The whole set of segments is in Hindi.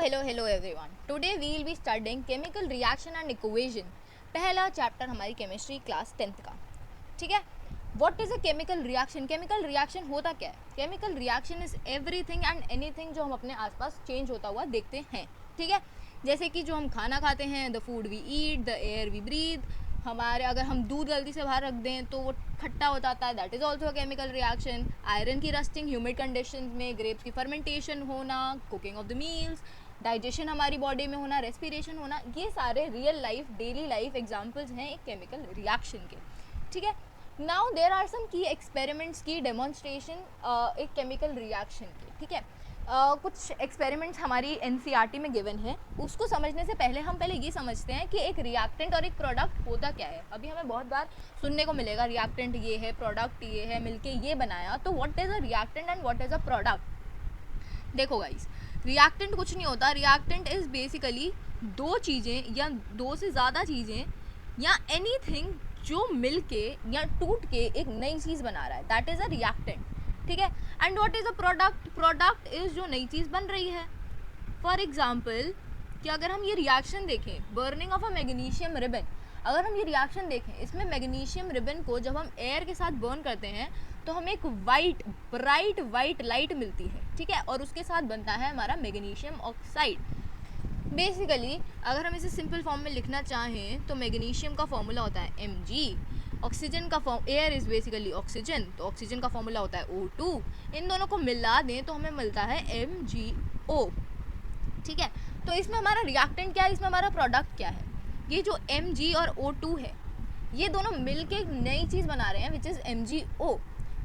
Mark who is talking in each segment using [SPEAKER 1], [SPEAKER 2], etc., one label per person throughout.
[SPEAKER 1] Hello everyone. Today we will be studying chemical reaction and equation. पहला चैप्टर हमारी केमिस्ट्री क्लास 10th का। ठीक है, what is a chemical reaction? Chemical reaction होता क्या है? Chemical reaction is everything and anything जो हम अपने आसपास चेंज होता हुआ देखते हैं। ठीक है, जैसे कि जो हम खाना खाते हैं, the food we eat, the air we breathe. हमारे अगर हम दूध गलती से बाहर रख दें तो वो खट्टा हो जाता है, that is also a chemical reaction. Iron की रस्टिंग ह्यूमिड कंडीशन में, ग्रेप्स की फर्मेंटेशन होना, cooking of the meals, digestion हमारी बॉडी में होना, रेस्पिरेशन होना, ये सारे real life daily life examples हैं एक केमिकल रिएक्शन के। ठीक है, नाउ देर आर सम की एक्सपेरिमेंट्स की डेमोन्स्ट्रेशन एक केमिकल रिएक्शन की। ठीक है, कुछ एक्सपेरिमेंट्स हमारी एनसीईआरटी में गिवन है। उसको समझने से पहले हम ये समझते हैं कि एक रिएक्टेंट और एक प्रोडक्ट होता क्या है। अभी हमें बहुत बार सुनने को मिलेगा रिएक्टेंट ये है, प्रोडक्ट ये है, मिलके ये बनाया। तो what is a reactant and what is a product? देखो गाइस, रिएक्टेंट कुछ नहीं होता। रिएक्टेंट इज़ बेसिकली दो चीज़ें या दो से ज़्यादा चीज़ें या एनीथिंग जो मिलके या टूट के एक नई चीज़ बना रहा है, दैट इज़ अ रिएक्टेंट। ठीक है, and what is a product? Product is जो नई चीज़ बन रही है। फॉर एग्जाम्पल कि अगर हम ये रिएक्शन देखें, burning of a magnesium ribbon, अगर हम ये रिएक्शन देखें, इसमें मैग्नीशियम रिबन को जब हम एयर के साथ बर्न करते हैं तो हमें एक ब्राइट वाइट लाइट मिलती है। ठीक है, और उसके साथ बनता है हमारा मैग्नीशियम ऑक्साइड। बेसिकली अगर हम इसे सिंपल फॉर्म में लिखना चाहें तो मैग्नीशियम का फॉर्मूला होता है Mg, ऑक्सीजन का form, air is basically oxygen, तो ऑक्सीजन का फॉर्मूला होता है O2। इन दोनों को मिला दें तो हमें मिलता है MgO। ठीक है, तो इसमें हमारा रिएक्टेंट क्या है, इसमें हमारा प्रोडक्ट क्या है? ये जो Mg और O2 है, ये दोनों मिलके एक नई चीज़ बना रहे हैं विच इज़ MgO।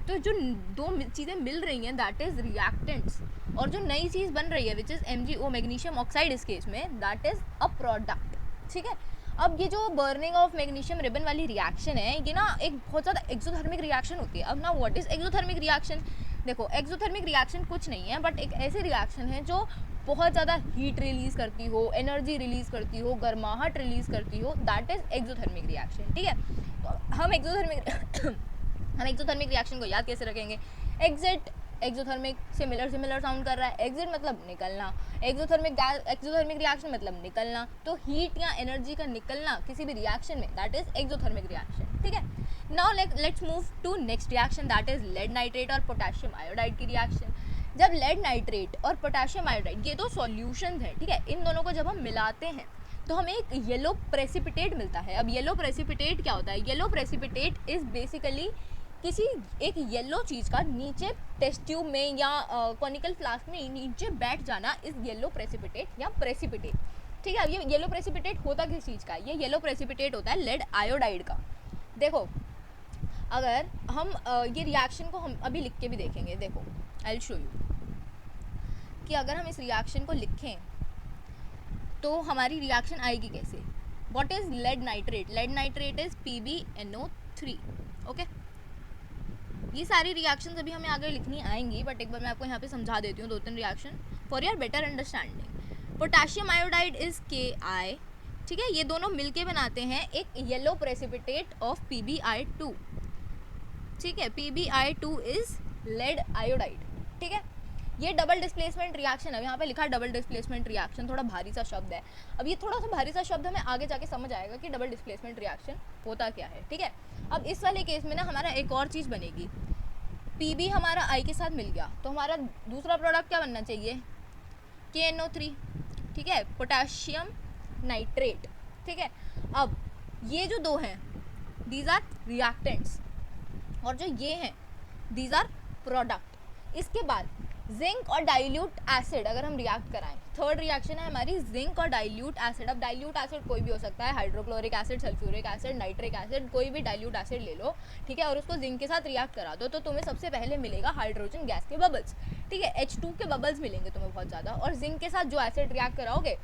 [SPEAKER 1] तो जो दो चीज़ें मिल रही हैं दैट इज़ रिएक्टेंट्स, और जो नई चीज़ बन रही है which is MgO, magnesium oxide इस केस में, दैट इज़ अ प्रोडक्ट। ठीक है, अब ये जो बर्निंग ऑफ मैग्नीशियम रिबन वाली रिएक्शन है, ये ना एक बहुत ज़्यादा एक्सोथर्मिक रिएक्शन होती है। अब ना व्हाट इज़ एक्सोथर्मिक रिएक्शन? देखो, एक्सोथर्मिक रिएक्शन कुछ नहीं है बट एक ऐसी रिएक्शन है जो बहुत ज़्यादा हीट रिलीज़ करती हो, एनर्जी रिलीज़ करती हो, गर्माहट रिलीज़ करती हो, दैट इज़ एक्सोथर्मिक रिएक्शन। ठीक है, तो हम एक्सोथर्मिक रिएक्शन को याद कैसे रखेंगे? एग्जिट, एक्सोथर्मिक सिमिलर साउंड कर रहा है, एग्जिट मतलब निकलना, एक्सोथर्मिक रिएक्शन मतलब निकलना। तो हीट या एनर्जी का निकलना किसी भी रिएक्शन में, दैट इज एक्सोथर्मिक रिएक्शन। ठीक है, now let's move to next reaction, that is lead nitrate और पोटेशियम आयोडाइड की रिएक्शन। जब लेड नाइट्रेट और पोटेशियम आयोडाइड, ये दो सॉल्यूशंस हैं, ठीक है, इन दोनों को जब हम मिलाते हैं तो हमें एक येलो प्रेसिपिटेट मिलता है। अब येलो प्रेसिपिटेट क्या होता है? येलो प्रेसिपिटेट इज बेसिकली किसी एक येलो चीज़ का नीचे टेस्ट ट्यूब में या कॉनिकल फ्लास्क में नीचे बैठ जाना इस येलो प्रेसिपिटेट या प्रेसिपिटेट। ठीक है, अब ये येलो प्रेसिपिटेट होता किस चीज़ का? ये येलो प्रेसिपिटेट होता है लेड आयोडाइड का। देखो, अगर हम ये रिएक्शन को हम अभी लिख के भी देखेंगे। देखो, आई विल शो यू कि अगर हम इस रिएक्शन को लिखें तो हमारी रिएक्शन आएगी कैसे। What is lead nitrate? Lead nitrate is PbNO3। Okay, ये सारी रिएक्शंस अभी हमें आगे लिखनी आएंगी बट एक बार मैं आपको यहाँ पे समझा देती हूँ दो तीन reaction for your better understanding. Potassium iodide is Ki। ठीक है, ये दोनों मिलके बनाते हैं एक येलो प्रेसिपिटेट ऑफ PbI2। ठीक है, PbI2 इज लेड आयोडाइड। ठीक है, ये डबल डिस्प्लेसमेंट रिएक्शन है। यहाँ पे लिखा है डबल डिस्प्लेसमेंट रिएक्शन, थोड़ा भारी सा शब्द है। अब ये थोड़ा सा भारी सा शब्द हमें आगे जाके समझ आएगा कि डबल डिस्प्लेसमेंट रिएक्शन होता क्या है। ठीक है, अब इस वाले केस में ना हमारा एक और चीज़ बनेगी। Pb हमारा I के साथ मिल गया तो हमारा दूसरा प्रोडक्ट क्या बनना चाहिए? KNO3। ठीक है, पोटेशियम नाइट्रेट। ठीक है, अब ये जो दो हैं दीज आर रिएक्टेंट्स और जो ये हैं दीज आर प्रोडक्ट। इसके बाद जिंक और डाइल्यूट एसिड अगर हम रिएक्ट कराएं, थर्ड रिएक्शन है हमारी जिंक और डाइल्यूट एसिड। अब डाइल्यूट एसिड कोई भी हो सकता है, hydrochloric acid, sulphuric acid, nitric acid, कोई भी डाइल्यूट एसिड ले लो। ठीक है, और उसको जिंक के साथ रिएक्ट करा दो तो तुम्हें सबसे पहले मिलेगा हाइड्रोजन गैस के बबल्स। ठीक है, H2 के बबल्स मिलेंगे तुम्हें बहुत ज़्यादा, और जिंक के साथ जो एसिड रिएक्ट कराओगे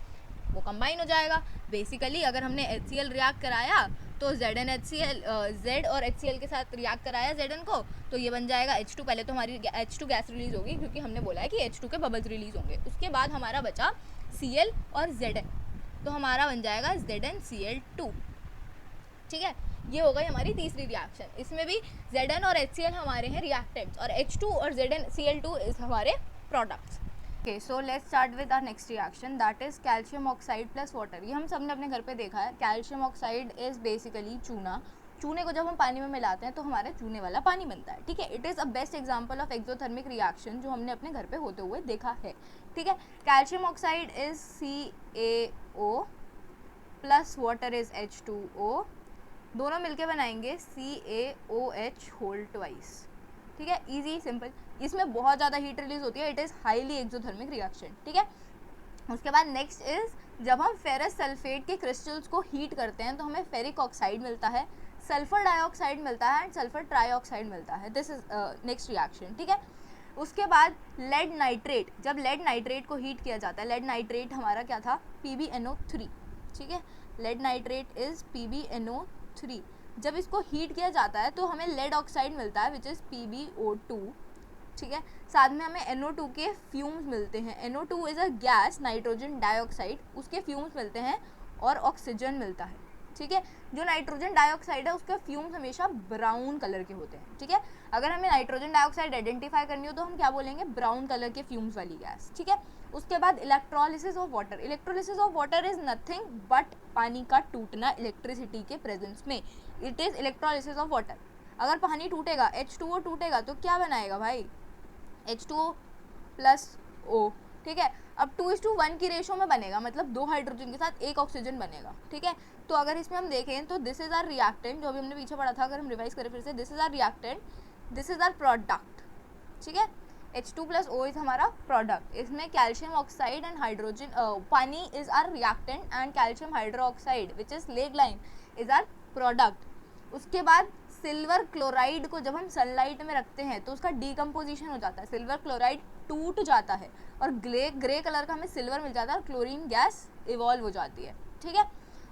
[SPEAKER 1] वो कंबाइन हो जाएगा। बेसिकली अगर हमने HCl रिएक्ट कराया तो ZnHCl, Z और HCl के साथ रिएक्ट कराया Zn को, तो ये बन जाएगा H2। पहले तो हमारी H2 गैस रिलीज होगी क्योंकि हमने बोला है कि H2 के बबल्स रिलीज होंगे। उसके बाद हमारा बचा Cl और Zn, तो हमारा बन जाएगा ZnCl2। ठीक है, ये हो गई हमारी तीसरी रिएक्शन। इसमें भी Zn और HCl हमारे हैं रिएक्टेंट्स और H2 और ZnCl2 इस हमारे products. Okay, so let's start with our next reaction, that is calcium oxide plus water. ये हम सब ने अपने घर पे देखा है। कैल्शियम ऑक्साइड इज बेसिकली चूना। चूने को जब हम पानी में मिलाते हैं तो हमारे चूने वाला पानी बनता है, ठीक है। It is a best example of exothermic reaction जो हमने अपने घर पे होते हुए देखा है, ठीक है। Calcium oxide is CaO plus water is H2O, दोनों मिलके बनाएंगे CaOH होल ट्वाइस, ठीक है। Easy simple. इसमें बहुत ज़्यादा हीट रिलीज होती है। It is highly exothermic reaction, ठीक है। उसके बाद नेक्स्ट इज जब हम फेरस सल्फेट के क्रिस्टल्स को हीट करते हैं तो हमें फेरिक ऑक्साइड मिलता है, सल्फर डाइऑक्साइड मिलता है एंड सल्फर ट्राइऑक्साइड मिलता है। दिस इज नेक्स्ट रिएक्शन, ठीक है। उसके बाद लेड नाइट्रेट, जब लेड नाइट्रेट को हीट किया जाता है, लेड नाइट्रेट हमारा क्या था, PbNO3, ठीक है। Lead nitrate is PbNO3। जब इसको हीट किया जाता है तो हमें लेड ऑक्साइड मिलता है विच इज़ PbO2, ठीक है। साथ में हमें NO2 के फ्यूम्स मिलते हैं। NO2 is a gas, nitrogen dioxide, उसके फ्यूम्स मिलते हैं और ऑक्सीजन मिलता है, ठीक है। जो नाइट्रोजन डाइऑक्साइड है उसके फ्यूम्स हमेशा ब्राउन कलर के होते हैं, ठीक है। अगर हमें नाइट्रोजन डाइऑक्साइड आइडेंटिफाई करनी हो तो हम क्या बोलेंगे, ब्राउन कलर के फ्यूम्स वाली गैस, ठीक है। उसके बाद electrolysis of water. Electrolysis of water is nothing but पानी का टूटना इलेक्ट्रिसिटी के प्रेजेंस में। It is electrolysis of water. अगर पानी टूटेगा, H2O टूटेगा तो क्या बनाएगा भाई, H2O प्लस O, ठीक है। अब 2:1 की रेशो में बनेगा, मतलब 2 हाइड्रोजन के साथ 1 ऑक्सीजन बनेगा, ठीक है। तो अगर इसमें हम देखें तो दिस इज आर रिएक्टेंट, जो भी हमने पीछे पढ़ा था, अगर हम रिवाइज करें फिर से, this is our reactant, this is our product, ठीक है। H2 प्लस O इज हमारा प्रोडक्ट। इसमें कैल्शियम ऑक्साइड एंड हाइड्रोजन, पानी is our reactant and calcium hydroxide which is lead line is our product. उसके बाद सिल्वर क्लोराइड को जब हम सनलाइट में रखते हैं तो उसका डीकम्पोजिशन हो जाता है, सिल्वर क्लोराइड टूट जाता है और ग्रे कलर का हमें सिल्वर मिल जाता है और क्लोरीन गैस इवॉल्व हो जाती है, ठीक है।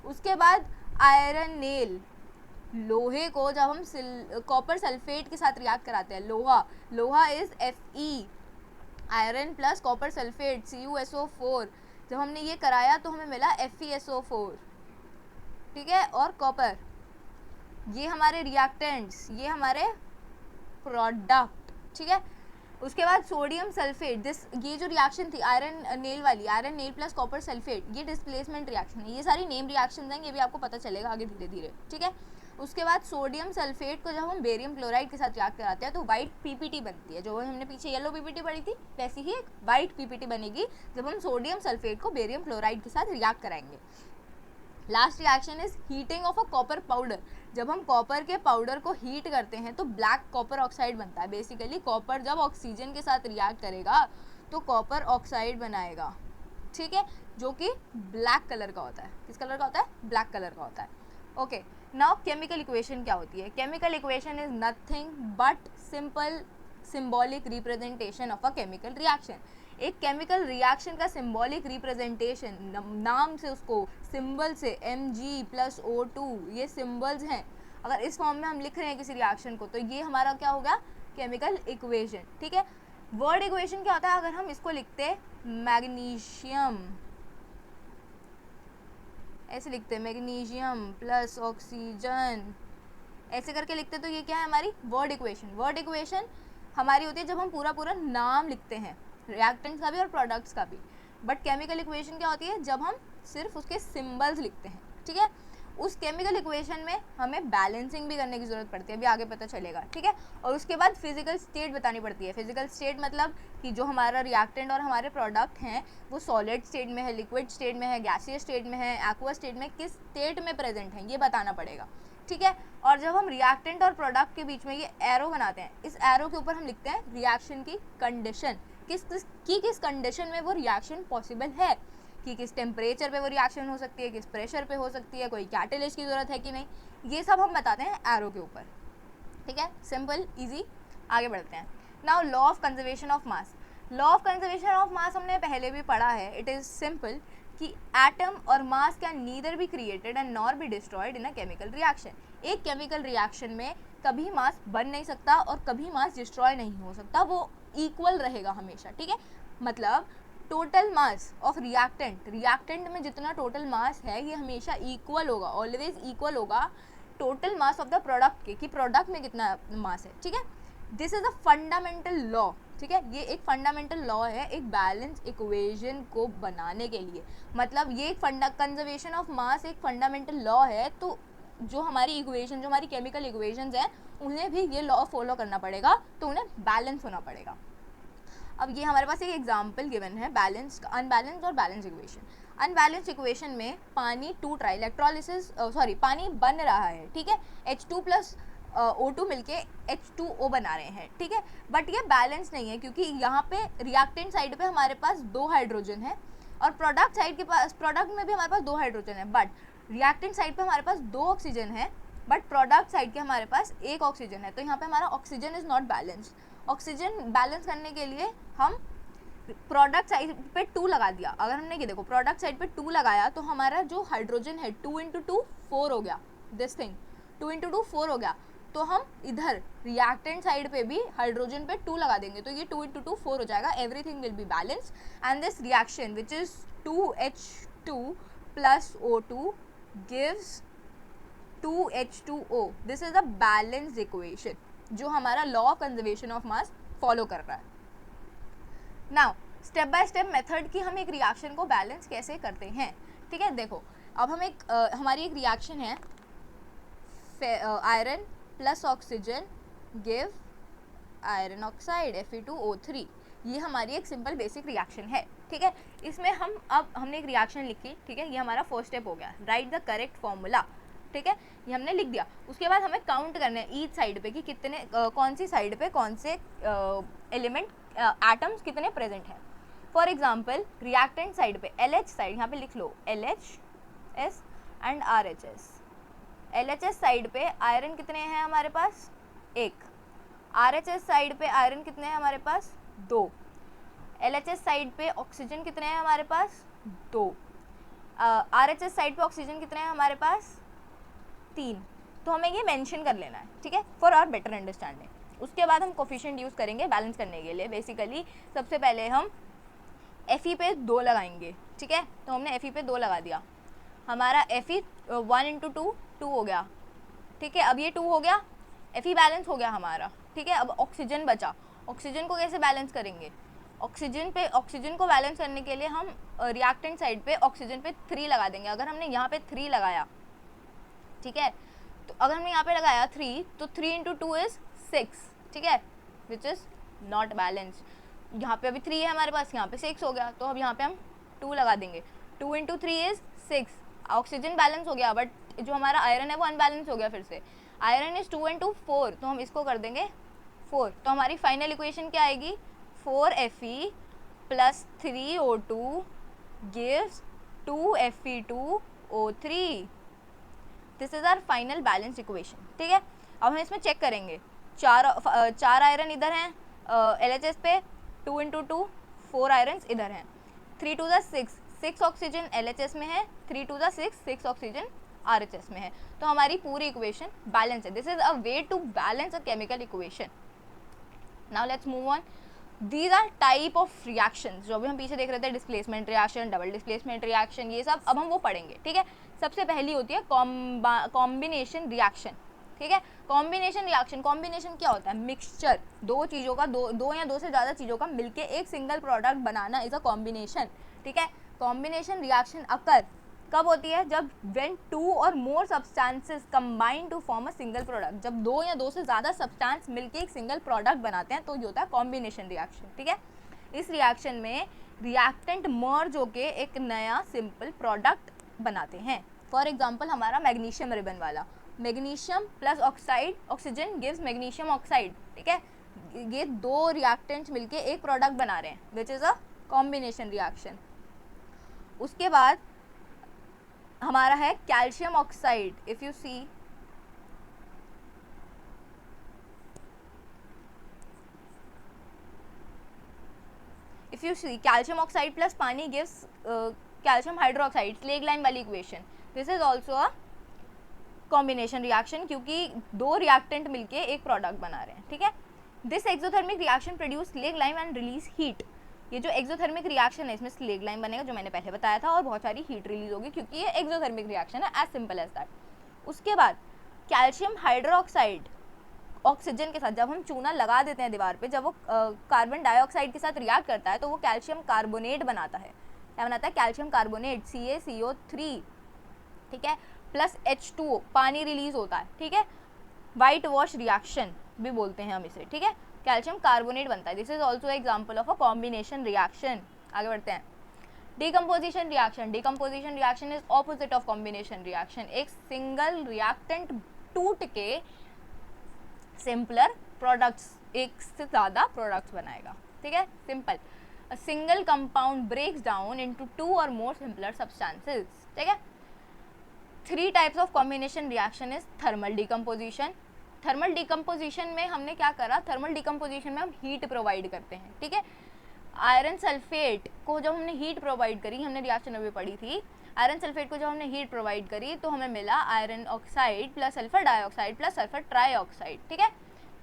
[SPEAKER 1] उसके बाद आयरन नेल, लोहे को जब हम कॉपर सल्फेट के साथ रिएक्ट कराते हैं, लोहा is Fe, iron plus copper sulphate CuSO4, जब हमने ये कराया तो हमें मिला FeSO4, ठीक है। और कॉपर, ये हमारे रिएक्टेंट्स, ये हमारे प्रोडक्ट, ठीक है। उसके बाद सोडियम सल्फेट, ये जो रिएक्शन थी आयरन नेल वाली, iron nail plus copper sulphate, ये डिस्प्लेसमेंट रिएक्शन है। ये सारी नेम रिएक्शन हैं, ये भी आपको पता चलेगा आगे धीरे धीरे, ठीक है। उसके बाद सोडियम सल्फेट को जब हम बेरियम क्लोराइड के साथ रिएक्ट कराते हैं तो वाइट PPT बनती है। जो हमने पीछे येलो PPT पढ़ी थी वैसी ही एक वाइट PPT बनेगी जब हम सोडियम सल्फेट को बेरियम क्लोराइड के साथ रिएक्ट कराएंगे। Last reaction is heating of a copper powder. जब हम कॉपर के पाउडर को हीट करते हैं तो ब्लैक कॉपर ऑक्साइड बनता है। बेसिकली कॉपर जब ऑक्सीजन के साथ रिएक्ट करेगा तो कॉपर ऑक्साइड बनाएगा, ठीक है, जो कि ब्लैक कलर का होता है। किस कलर का होता है, ब्लैक कलर का होता है। ओके, नाउ केमिकल इक्वेशन क्या होती है। Chemical equation is nothing but simple symbolic representation of a chemical reaction. एक केमिकल रिएक्शन का सिंबॉलिक रिप्रेजेंटेशन, नाम से उसको सिंबल से Mg+O2, ये सिंबल्स हैं। अगर इस फॉर्म में हम लिख रहे हैं किसी रिएक्शन को तो ये हमारा क्या हो गया, केमिकल इक्वेशन, ठीक है। वर्ड इक्वेशन क्या होता है, अगर हम इसको लिखते मैग्नीशियम, ऐसे लिखते मैग्नीशियम प्लस ऑक्सीजन, ऐसे करके लिखते तो ये क्या है हमारी वर्ड इक्वेशन। वर्ड इक्वेशन हमारी होती है जब हम पूरा नाम लिखते हैं रिएक्टेंट्स का भी और प्रोडक्ट्स का भी। बट केमिकल इक्वेशन क्या होती है, जब हम सिर्फ उसके सिंबल्स लिखते हैं, ठीक है। उस केमिकल इक्वेशन में हमें बैलेंसिंग भी करने की ज़रूरत पड़ती है, अभी आगे पता चलेगा, ठीक है। और उसके बाद फिजिकल स्टेट बतानी पड़ती है। फिजिकल स्टेट मतलब कि जो हमारा रिएक्टेंट और हमारे प्रोडक्ट हैं वो सॉलिड स्टेट में है, लिक्विड स्टेट में है, गैसियस स्टेट में है, एक्वा स्टेट में, किस स्टेट में प्रेजेंट है ये बताना पड़ेगा, ठीक है। और जब हम रिएक्टेंट और प्रोडक्ट के बीच में ये एरो बनाते हैं, इस एरो के ऊपर हम लिखते हैं रिएक्शन की कंडीशन, किस कंडीशन में वो रिएक्शन पॉसिबल है, कि किस टेम्परेचर पे वो रिएक्शन हो सकती है, किस प्रेशर पे हो सकती है, कोई कैटलिस्ट की ज़रूरत है कि नहीं, ये सब हम बताते हैं एरो के ऊपर, ठीक है। सिंपल इजी, आगे बढ़ते हैं। Now law of conservation of mass. Law of conservation of mass हमने पहले भी पढ़ा है। इट इज़ सिंपल कि एटम और मास can neither be created and nor be destroyed in a chemical reaction. एक केमिकल रिएक्शन में कभी मास बन नहीं सकता और कभी मास डिस्ट्रॉय नहीं हो सकता, वो इक्वल रहेगा हमेशा, ठीक है। मतलब टोटल मास ऑफ रिएक्टेंट में जितना टोटल मास है ये हमेशा इक्वल होगा, ऑलवेज इक्वल होगा total mass of the product के, कि प्रोडक्ट में कितना मास है, ठीक है। This is a fundamental law, ठीक है, ये एक फंडामेंटल लॉ है एक बैलेंस इक्वेशन को बनाने के लिए। मतलब ये एक कंजर्वेशन ऑफ मास एक फंडामेंटल लॉ है, तो जो हमारी इक्वेशन, जो हमारी केमिकल इक्वेशंस हैं, उन्हें भी ये लॉ फॉलो करना पड़ेगा, तो उन्हें बैलेंस होना पड़ेगा। अब ये हमारे पास एक एग्जांपल गिवन है बैलेंस्ड, अनबैलेंस्ड और बैलेंस इक्वेशन। अनबैलेंस्ड इक्वेशन में पानी 2 ट्राई इलेक्ट्रोलिसिस पानी बन रहा है, ठीक है, H2 प्लस O2 मिलके H2O बना रहे हैं, ठीक है, बट ये बैलेंस नहीं है क्योंकि यहाँ पे रिएक्टेंट साइड पे हमारे पास 2 हाइड्रोजन है और प्रोडक्ट साइड के पास, प्रोडक्ट में भी हमारे पास 2 हाइड्रोजन है, बट रिएक्टेंट साइड पे हमारे पास 2 ऑक्सीजन है, बट प्रोडक्ट साइड के हमारे पास 1 ऑक्सीजन है, तो यहाँ पे हमारा oxygen is not balanced. Oxygen balance करने के लिए हम प्रोडक्ट साइड पे 2 लगा दिया। अगर हमने ये देखो प्रोडक्ट साइड पे 2 लगाया तो हमारा जो हाइड्रोजन है 2 × 2 4 हो गया, दिस थिंग 2 × 2 4 हो गया, तो हम इधर रिएक्टेंट साइड पे भी हाइड्रोजन पे 2 लगा देंगे, तो ये 2 × 2 4 हो जाएगा, everything will be balance and this reaction which is 2H2 plus O2 gives 2H2O। This is a balanced equation जो हमारा law of conservation of mass follow कर रहा है। Now step by step method की हम एक रिएक्शन को बैलेंस कैसे करते हैं, ठीक है। देखो अब हम एक हमारी एक रिएक्शन है iron plus oxygen give iron oxide Fe2O3, ये हमारी एक सिंपल बेसिक रिएक्शन है, ठीक है। इसमें हमने एक रिएक्शन लिखी, ठीक है, ये हमारा फर्स्ट स्टेप हो गया, राइट द करेक्ट फॉर्मूला, ठीक है, ये हमने लिख दिया। उसके बाद हमें काउंट करना है ईच साइड पे कि कितने कौन सी साइड पे कौन से एलिमेंट एटम्स कितने प्रेजेंट हैं। फॉर एग्जांपल रिएक्टेंट साइड पे LH साइड, यहाँ पे लिख लो LHS and RHS। LHS side पे आयरन कितने हैं हमारे पास 1, RHS साइड पे आयरन कितने हैं हमारे पास 2, LHS साइड पे ऑक्सीजन कितने हैं हमारे पास 2, RHS साइड पे ऑक्सीजन कितने हैं हमारे पास 3। तो हमें ये मेंशन कर लेना है, ठीक है, फॉर आवर बेटर अंडरस्टैंडिंग। उसके बाद हम कोफिशिएंट यूज़ करेंगे बैलेंस करने के लिए। बेसिकली सबसे पहले हम Fe पे 2 लगाएंगे, ठीक है, तो हमने Fe पे 2 लगा दिया, हमारा Fe 1 × 2 2 हो गया, ठीक है, अब ये 2 हो गया, Fe बैलेंस हो गया हमारा, ठीक है। अब ऑक्सीजन बचा, ऑक्सीजन को कैसे बैलेंस करेंगे, ऑक्सीजन को बैलेंस करने के लिए हम रिएक्टेंट साइड पे ऑक्सीजन पे 3 लगा देंगे। अगर हमने यहाँ पे 3 लगाया, ठीक है, तो अगर हमने यहाँ पे लगाया 3, तो 3 × 2 इज 6, ठीक है, विच इज नॉट बैलेंस। यहाँ पे अभी 3 है हमारे पास, यहाँ पे 6 हो गया, तो अब यहाँ पे हम 2 लगा देंगे, 2 × 3 इज 6, ऑक्सीजन बैलेंस हो गया, बट जो हमारा आयरन है वो अनबैलेंस हो गया। फिर से आयरन इज 2 × 2 4, तो हम इसको कर देंगे 4, तो हमारी फाइनल इक्वेशन क्या आएगी 4Fe plus 3O2 gives 2Fe2O3। This is our final balance equation, ठीक है। अब हम इसमें चेक करेंगे, चार आयरन इधर हैं LHS पे, 2 × 2 4 आयरन इधर हैं, 3 × 2 6 ऑक्सीजन LHS में है, 3 × 2 6 ऑक्सीजन RHS में है, तो हमारी पूरी इक्वेशन बैलेंस है। This is a way to balance a chemical equation. Now let's move on. These are type of reactions, जो भी हम पीछे देख रहे थे, displacement reaction, double displacement reaction, ये सब अब हम वो पढ़ेंगे, ठीक है। सबसे पहली होती है कॉम्बिनेशन रिएक्शन, ठीक है। कॉम्बिनेशन रिएक्शन, कॉम्बिनेशन क्या होता है, मिक्सचर, दो चीज़ों का, दो या दो से ज़्यादा चीज़ों का मिलके एक single product banana is a combination, ठीक है। कॉम्बिनेशन रिएक्शन अकर कब होती है, जब when 2 or more substances combine to form a single product, जब 2 या 2 से ज़्यादा सब्सटेंस मिलके एक सिंगल प्रोडक्ट बनाते हैं, तो ये होता है कॉम्बिनेशन रिएक्शन, ठीक है। इस रिएक्शन में रिएक्टेंट मर्ज होके एक नया सिंपल प्रोडक्ट बनाते हैं। फॉर एग्जाम्पल हमारा मैग्नीशियम रिबन वाला, magnesium plus oxide oxygen gives magnesium oxide, ठीक है। ये 2 रिएक्टेंट्स मिलके एक प्रोडक्ट बना रहे हैं, which is a combination reaction. उसके बाद हमारा है calcium oxide. If you see calcium oxide plus पानी गिव्स कैल्शियम हाइड्रोक्साइड, स्लेग लाइन वाली equation. This is also a combination reaction, क्योंकि 2 रिएक्टेंट मिलके एक प्रोडक्ट बना रहे हैं, ठीक है। This exothermic reaction produce slag line and release heat. ये जो एक्सोथर्मिक रिएक्शन है, इसमें स्लेग लाइन बनेगा, जो मैंने पहले बताया था, और बहुत सारी हीट रिलीज होगी, क्योंकि ये एक्सोथर्मिक रिएक्शन है, एज सिंपल एज दैट। उसके बाद कैल्शियम हाइड्रोक्साइड ऑक्सीजन के साथ जब हम चूना लगा देते हैं दीवार पे, जब वो कार्बन डाइऑक्साइड के साथ रिएक्ट करता है तो वो कैल्शियम कार्बोनेट बनाता है। क्या बनाता है? कैल्शियम कार्बोनेट, CaCO3, ठीक है, प्लस H2O, पानी रिलीज होता है, ठीक है। वाइट वॉश रिएक्शन भी बोलते हैं हम इसे, ठीक है। कैल्शियम कार्बोनेट बनता है। This is also example of a combination reaction. आगे बढ़ते हैं। Decomposition reaction. Decomposition reaction is opposite of combination reaction. एक सिंगल रिएक्टेंट टूट के सिंपलर प्रोडक्ट्स, एक से ज़्यादा प्रोडक्ट्स बनाएगा, ठीक है, simple. A single compound breaks down into 2 or more simpler substances, ठीक है। 3 types of combination reaction is thermal decomposition. Thermal decomposition में हमने क्या करा? थर्मल डिकम्पोजिशन में हम हीट प्रोवाइड करते हैं, ठीक है। आयरन सल्फेट को जब हमने हीट प्रोवाइड करी, हमने रिएक्शन अभी पढ़ी थी, आयरन सल्फेट को जब हमने हीट प्रोवाइड करी तो हमें मिला iron oxide plus sulphur dioxide plus sulphur trioxide, ठीक है।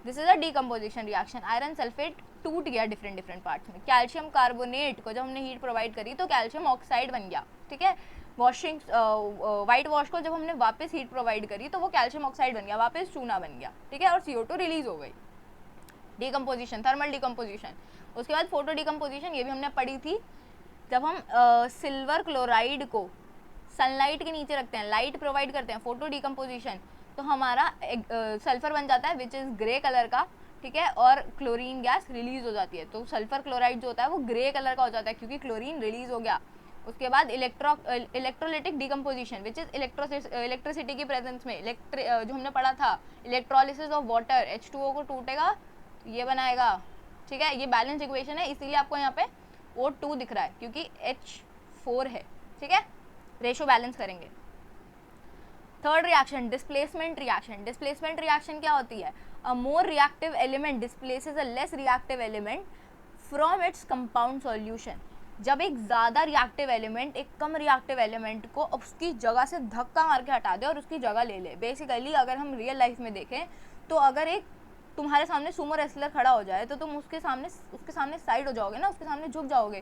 [SPEAKER 1] This is a decomposition reaction. Iron sulphate टूट गया डिफरेंट डिफरेंट पार्ट्स में। कैल्शियम कार्बोनेट को जब हमने हीट प्रोवाइड करी तो कैल्शियम ऑक्साइड बन गया, ठीक है। वॉशिंग वाइट वॉश को जब हमने वापस हीट प्रोवाइड करी तो वो कैल्शियम ऑक्साइड बन गया, वापस चूना बन गया, ठीक है, और CO2 रिलीज हो गई। Decomposition, thermal decomposition. उसके बाद फोटो डिकम्पोजिशन, ये भी हमने पढ़ी थी। जब हम सिल्वर क्लोराइड को सनलाइट के नीचे रखते हैं, लाइट प्रोवाइड करते हैं, फोटो डिकम्पोजिशन, तो हमारा सल्फर बन जाता है विच इज़ ग्रे कलर का, ठीक है, और क्लोरीन गैस रिलीज हो जाती है। तो सल्फर क्लोराइड जो होता है वो ग्रे कलर का हो जाता है क्योंकि क्लोरीन रिलीज हो गया। उसके बाद electrolytic decomposition which is electricity की प्रेजेंस में जो हमने पढ़ा था, इलेक्ट्रोलिसिस ऑफ वाटर, H2O को टूटेगा, ये बनाएगा, ठीक है। ये बैलेंस इक्वेशन है, इसीलिए आपको यहाँ पे O2 दिख रहा है क्योंकि H4 है, ठीक है। रेशो बैलेंस करेंगे। Third reaction, displacement reaction. Displacement reaction क्या होती है? A more reactive element displaces a less reactive element from its compound solution. जब एक ज़्यादा रिएक्टिव एलिमेंट एक कम रिएक्टिव एलिमेंट को उसकी जगह से धक्का मार के हटा दे और उसकी जगह ले ले। बेसिकली अगर हम रियल लाइफ में देखें तो अगर एक तुम्हारे सामने सुमो रेसलर खड़ा हो जाए तो तुम उसके सामने साइड हो जाओगे ना, उसके सामने झुक जाओगे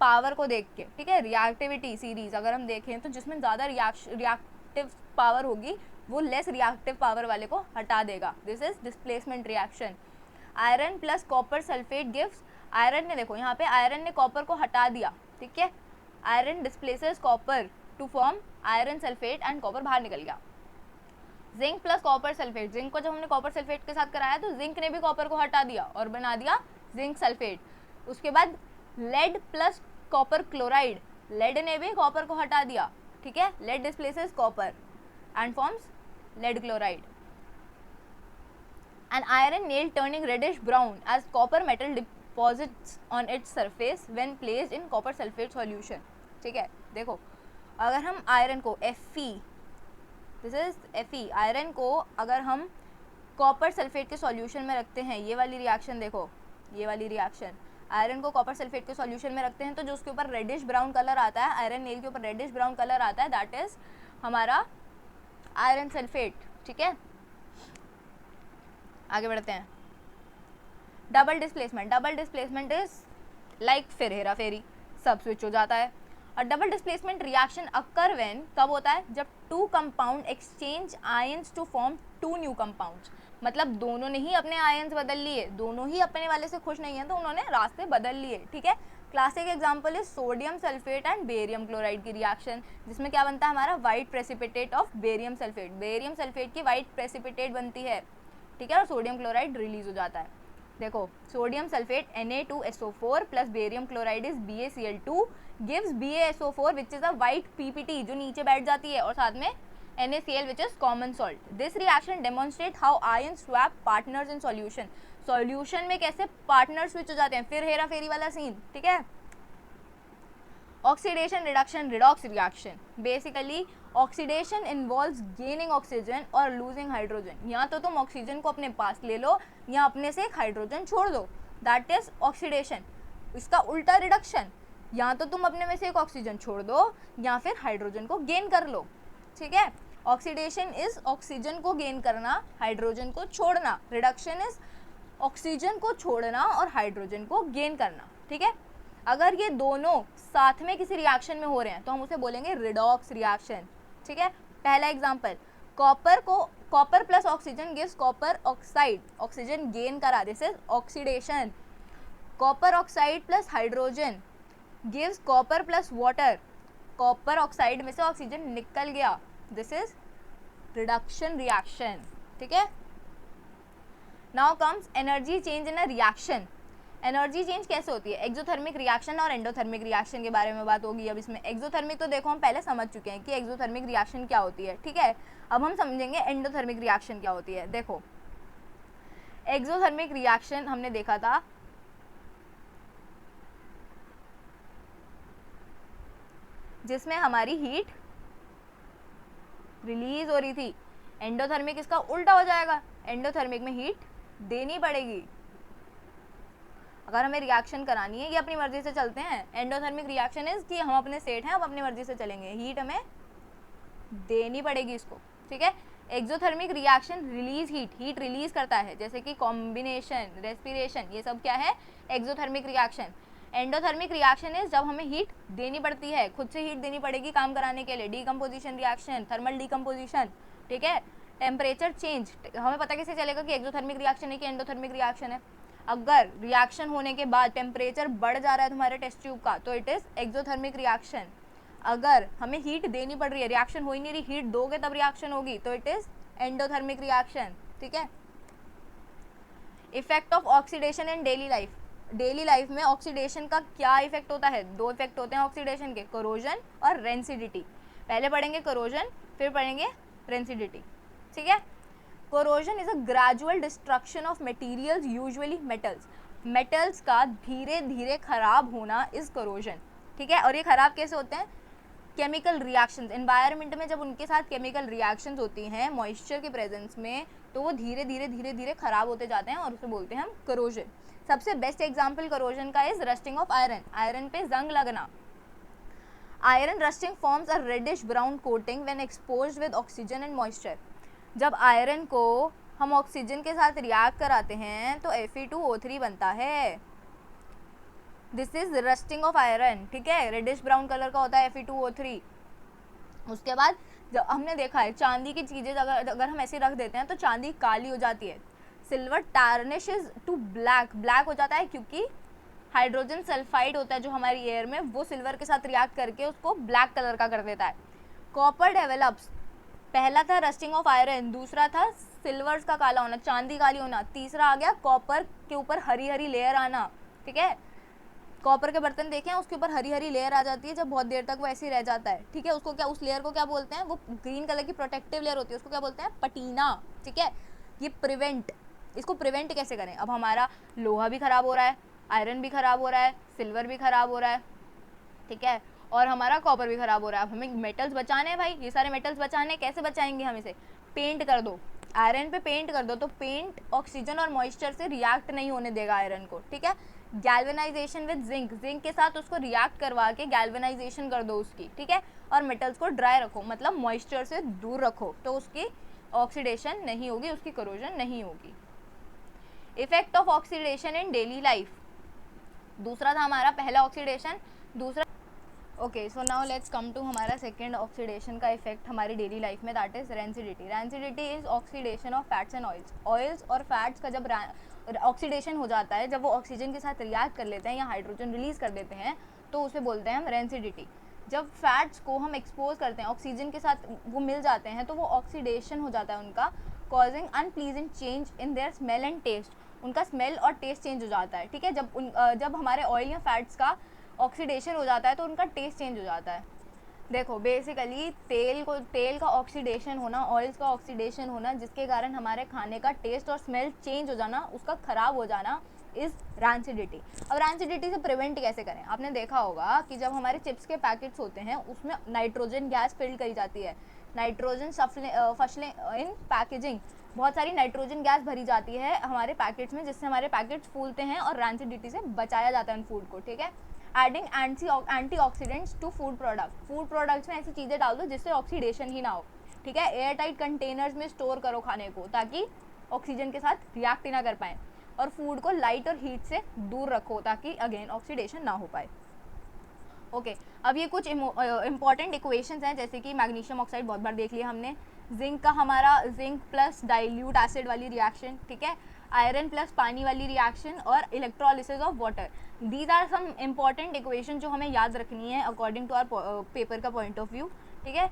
[SPEAKER 1] पावर को देख के, ठीक है। रिएक्टिविटी सीरीज अगर हम देखें तो जिसमें ज़्यादा रिएक्टिव पावर होगी वो लेस रिएक्टिव पावर वाले को हटा देगा। This is displacement reaction. Iron plus copper sulphate gives, iron ने, देखो यहाँ पे आयरन ने कॉपर को हटा दिया, ठीक है। Iron displaces copper two form iron sulphate and copper बाहर निकल गया। Zinc plus copper sulphate, zinc को जब हमने कॉपर सल्फेट के साथ कराया तो जिंक ने भी कॉपर को हटा दिया और बना दिया जिंक सल्फेट। उसके बाद lead plus copper chloride, lead ने भी कॉपर को हटा दिया, ठीक है। Lead displaces copper and forms lead chloride. An iron nail turning reddish brown as copper metal deposits on its surface when placed in copper sulfate solution, ठीक है। देखो अगर हम आयरन को Fe, this is Fe, iron को अगर हम कॉपर सल्फेट के सॉल्यूशन में रखते हैं, ये वाली रिएक्शन देखो, ये वाली रिएक्शन, आयरन को कॉपर सल्फेट के सॉल्यूशन में रखते हैं तो जो उसके ऊपर रेडिश ब्राउन कलर आता है, आयरन नेल के ऊपर रेडिश ब्राउन कलर आता है, दैट इज हमारा आयरन सल्फेट, ठीक है। आगे बढ़ते हैं। Double displacement, double displacement is like फिर हेरा फेरी, सब स्विच हो जाता है। और double displacement reaction occur when, कब होता है? जब two compound exchange ions to form two new compounds. मतलब दोनों ने ही अपने आयंस बदल लिए, दोनों ही अपने वाले से खुश नहीं है तो उन्होंने रास्ते बदल लिए, ठीक है। Classic example is sodium sulphate and barium chloride की रिएक्शन, जिसमें क्या बनता है हमारा white precipitate of barium sulphate. Barium sulphate की वाइट प्रेसिपिटेट बनती है, ठीक है, और सोडियम क्लोराइड रिलीज हो जाता है। देखो sodium sulphate Na2SO4 plus barium chloride is BaCl2 gives BaSO4 which is a white PPT जो नीचे बैठ जाती है और साथ में NaCl which is common salt. This reaction demonstrate how ion swap partners in solution. Solution में कैसे पार्टनर स्विच हो जाते हैं, फिर हेरा फेरी वाला सीन, ठीक है। Oxidation reduction redox reaction, basically oxidation involves gaining oxygen और लूजिंग हाइड्रोजन। या तो तुम ऑक्सीजन को अपने पास ले लो या अपने से एक हाइड्रोजन छोड़ दो, दैट इज ऑक्सीडेशन। इसका उल्टा रिडक्शन, या तो तुम अपने में से एक ऑक्सीजन छोड़ दो या फिर हाइड्रोजन को गेन कर लो, ठीक है। ऑक्सीडेशन इज ऑक्सीजन को गेन करना, हाइड्रोजन को छोड़ना। रिडक्शन इज ऑक्सीजन को छोड़ना और हाइड्रोजन को गेन करना, ठीक है। अगर ये दोनों साथ में किसी रिएक्शन में हो रहे हैं तो हम उसे बोलेंगे रिडॉक्स रिएक्शन, ठीक है। पहला example, copper plus oxygen gives copper oxide, oxygen gain करा, this is oxidation. Copper oxide plus hydrogen gives copper plus water, copper oxide में से ऑक्सीजन निकल गया, दिस इज रिडक्शन रिएक्शन. ठीक है. Now comes energy change in a reaction. Energy change कैसे होती है? एक्सोथर्मिक रिएक्शन और एंडोथर्मिक रिएक्शन के बारे में बात होगी. अब इसमें एक्सोथर्मिक तो देखो हम पहले समझ चुके हैं कि एक्सोथर्मिक रिएक्शन क्या होती है. ठीक है. अब हम समझेंगे एंडोथर्मिक रिएक्शन क्या होती है. देखो एक्सोथर्मिक रिएक्शन हमने देखा था जिसमें हमारी हीट रिलीज हो रही थी. एंडोथर्मिक इसका उल्टा हो जाएगा. एंडोथर्मिक में हीट देनी पड़ेगी. अगर हमें रिएक्शन करानी है, ये अपनी मर्जी से चलते हैं. एंडोथर्मिक रिएक्शन इज कि हम अपने सेट हैं, अब अपनी मर्जी से चलेंगे, हीट हमें देनी पड़ेगी इसको. ठीक है. Exothermic reaction release heat release करता है, जैसे कि कॉम्बिनेशन, रेस्पिरेशन, ये सब क्या है? Exothermic reaction. Endothermic reaction is जब हमें हीट देनी पड़ती है, खुद से हीट देनी पड़ेगी काम कराने के लिए. Decomposition reaction, thermal decomposition. ठीक है. टेम्परेचर चेंज, हमें पता कैसे चलेगा कि एक्सोथर्मिक रिएक्शन है कि एंडोथर्मिक रिएक्शन है? अगर रिएक्शन होने के बाद टेम्परेचर बढ़ जा रहा है तुम्हारे टेस्ट ट्यूब का, तो इट इज एक्सोथर्मिक रिएक्शन. अगर हमें हीट देनी पड़ रही है, रिएक्शन हो ही नहीं रही, हीट दोगे तब रिएक्शन होगी, तो इट इज एंडोथर्मिक रिएक्शन. ठीक है. Effect of oxidation in daily life. Daily life में ऑक्सीडेशन का क्या इफेक्ट होता है? दो इफेक्ट होते हैं ऑक्सीडेशन के, कोरोजन और रेंसिडिटी. पहले पढ़ेंगे कोरोजन, फिर पढ़ेंगे रेंसिडिटी. ठीक है. Corrosion is a gradual destruction of materials, usually metals. Metals का धीरे धीरे खराब होना इज कोरोजन. ठीक है. और ये खराब कैसे होते हैं? केमिकल रिएक्शंस, एनवायरनमेंट में जब उनके साथ केमिकल रिएक्शंस होती हैं मॉइस्चर के प्रेजेंस में, तो वो धीरे धीरे खराब होते जाते हैं और उसे बोलते हैं हम कोरोजन. सबसे बेस्ट एग्जांपल कोरोजन का is rusting of iron. Iron पे जंग लगना. Iron rusting forms a reddish brown coating when exposed with oxygen and moisture. जब आयरन को हम ऑक्सीजन के साथ रिएक्ट कराते हैं तो Fe2O3 बनता है. This is rusting of iron. ठीक है. रेडिश ब्राउन कलर का होता है Fe2O3. उसके बाद जब हमने देखा है चांदी की चीज़ें अगर हम ऐसे रख देते हैं तो चांदी काली हो जाती है. Silver tarnishes to black. Black हो जाता है क्योंकि हाइड्रोजन सल्फाइड होता है जो हमारी एयर में, वो सिल्वर के साथ रिएक्ट करके उसको ब्लैक कलर का कर देता है. Copper develops. पहला था रस्टिंग ऑफ आयरन, दूसरा था सिल्वर्स का काला होना, चांदी काली होना, तीसरा आ गया कॉपर के ऊपर हरी हरी लेयर आना. ठीक है. कॉपर के बर्तन देखे हैं, उसके ऊपर हरी हरी लेयर आ जाती है जब बहुत देर तक वो ऐसे ही रह जाता है. ठीक है. उसको क्या, उस लेयर को क्या बोलते हैं? वो ग्रीन कलर की प्रोटेक्टिव लेयर होती है, उसको क्या बोलते हैं? पटीना. ठीक है. ये प्रिवेंट, इसको प्रिवेंट कैसे करें? अब हमारा लोहा भी खराब हो रहा है, आयरन भी खराब हो रहा है, सिल्वर भी खराब हो रहा है. ठीक है. और हमारा कॉपर भी खराब हो रहा है. अब हमें मेटल्स बचाने हैं भाई, ये सारे मेटल्स बचाने. कैसे बचाएंगे हम इसे? पेंट कर दो. आयरन पे पेंट कर दो, तो पेंट ऑक्सीजन और मॉइस्चर से रिएक्ट नहीं होने देगा आयरन को. ठीक है. Galvanisation with zinc. जिंक के साथ उसको रिएक्ट करवा के गैल्वेनाइजेशन कर दो उसकी. ठीक है. और मेटल्स को ड्राई रखो, मतलब मॉइस्चर से दूर रखो, तो उसकी ऑक्सीडेशन नहीं होगी, उसकी करोजन नहीं होगी. Effect of oxidation in daily life. दूसरा था हमारा पहला ऑक्सीडेशन. दूसरा okay, so now let's come to हमारा सेकेंड ऑक्सीडेशन का इफेक्ट हमारी डेली लाइफ में, that is rancidity. Rancidity is oxidation of fats and oils. Oils और फैट्स का जब ऑक्सीडेशन हो जाता है, जब वो ऑक्सीजन के साथ रिएक्ट कर लेते हैं या हाइड्रोजन रिलीज कर देते हैं, तो उसे बोलते हैं हम रेंसिडिटी. जब फैट्स को हम एक्सपोज करते हैं, ऑक्सीजन के साथ वो मिल जाते हैं, तो वो ऑक्सीडेशन हो जाता है उनका, causing unpleasant change in their smell and taste. उनका स्मेल और टेस्ट चेंज हो जाता है. ठीक है. जब हमारे ऑयल या फैट्स का ऑक्सीडेशन हो जाता है तो उनका टेस्ट चेंज हो जाता है. देखो बेसिकली तेल का ऑक्सीडेशन होना, ऑयल्स का ऑक्सीडेशन होना, जिसके कारण हमारे खाने का टेस्ट और स्मेल चेंज हो जाना, उसका ख़राब हो जाना, इज़ रैंसिडिटी. अब रैंसिडिटी से प्रिवेंट कैसे करें? आपने देखा होगा कि जब हमारे चिप्स के पैकेट्स होते हैं उसमें नाइट्रोजन गैस फिल करी जाती है. नाइट्रोजन फसलें इन पैकेजिंग, बहुत सारी नाइट्रोजन गैस भरी जाती है हमारे पैकेट्स में, जिससे हमारे पैकेट्स फूलते हैं और रैंसिडिटी से बचाया जाता है उन फूड को. ठीक है. Adding antioxidants to food products में ऐसी चीज़ें डाल दो जिससे ऑक्सीडेशन ही ना हो. ठीक है. एयर टाइट कंटेनर्स में स्टोर करो खाने को, ताकि ऑक्सीजन के साथ रिएक्ट ही ना कर पाएँ. और फूड को लाइट और हीट से दूर रखो, ताकि अगेन ऑक्सीडेशन ना हो पाए. ओके अब ये कुछ इंपॉर्टेंट इक्वेशंस हैं, जैसे कि मैग्नीशियम ऑक्साइड बहुत बार देख लिया हमने, जिंक का हमारा जिंक प्लस डाइल्यूट एसिड वाली रिएक्शन, ठीक है, आयरन प्लस पानी वाली रिएक्शन और electrolysis of water. These are some important equation जो हमें याद रखनी है अकॉर्डिंग टू आवर पेपर का पॉइंट ऑफ व्यू, ठीक है।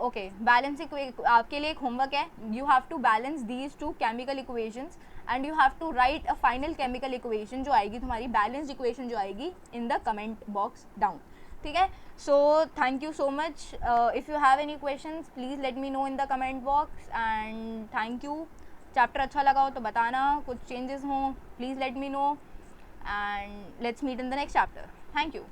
[SPEAKER 1] ओके बैलेंस आपके लिए एक होमवर्क है, you have to balance these two chemical equations and you have to write a final chemical equation जो आएगी तुम्हारी बैलेंस्ड इक्वेशन जो आएगी in the comment box down, ठीक है। So thank you so much, if you have any questions please let me know in the comment box and thank you. Chapter अच्छा लगा हो तो बताना, कुछ चेंजेस हों please let me know and let's meet in the next chapter. Thank you.